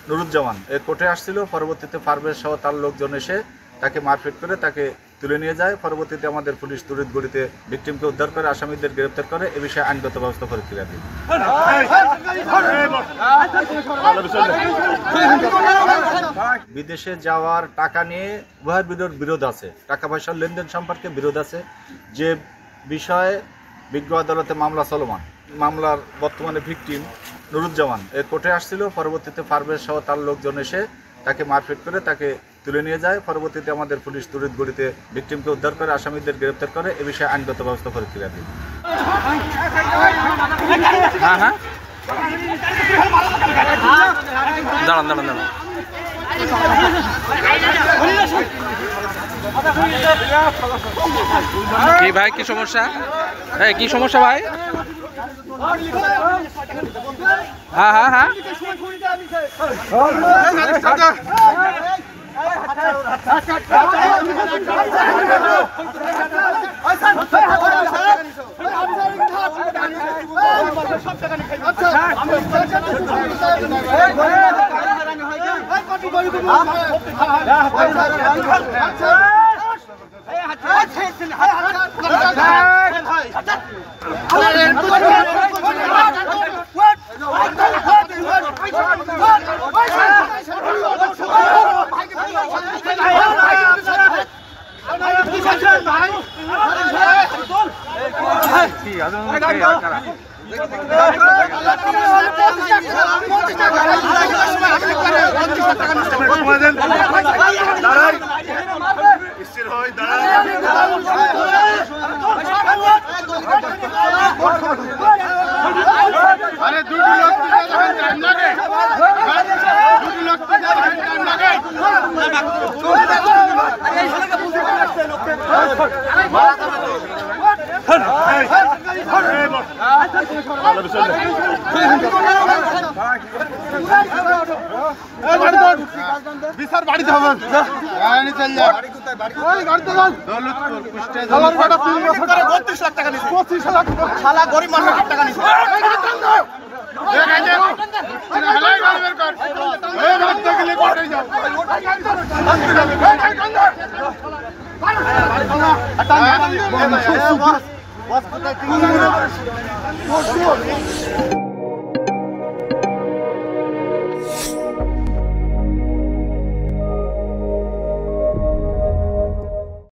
নুরুজ্জামান কোর্টে আসছিল, পরবর্তীতে পারভেজ সহ তার লোকজন এসে তাকে মারপিট করে তাকে তুলে নিয়ে যায়। পরবর্তীতে আমাদের পুলিশ তড়িৎ গতিতে ভিকটিমকে উদ্ধার করে আসামিদের গ্রেপ্তার করে এ বিষয়ে আইনগত ব্যবস্থা প্রক্রিয়া দিই। বিদেশে যাওয়ার টাকা নিয়ে উভয়ের বিরোধ আছে, টাকা পয়সার লেনদেন সম্পর্কে বিরোধ আছে। যে বিষয়ে বিজ্ঞ আদালতে মামলা চলমান, মামলার বর্তমানে ভিকটিম নুরুজ্জামান কোর্টে আসছিল, পরবর্তীতে পারভেজ সহ তার লোকজন এসে তাকে মারপিট করে তাকে তুলে নিয়ে যায়। পরবর্তীতে আমাদের পুলিশ তড়িৎ গতিতে ভিকটিমকে উদ্ধার করে আসামিদের গ্রেপ্তার করে এ বিষয়ে আইনগত ব্যবস্থা প্রক্রিয়া দিই। কি ভাই, কি সমস্যা? হ্যাঁ, কি সমস্যা ভাই? হ্যাঁ হ্যাঁ হ্যাঁ বিচার বাড়িতে হবে চল যা গাড়িতে যান 32 লাখ টাকা নিছে 25 লাখ শালা গরিব মানুষের টাকা নিছে বস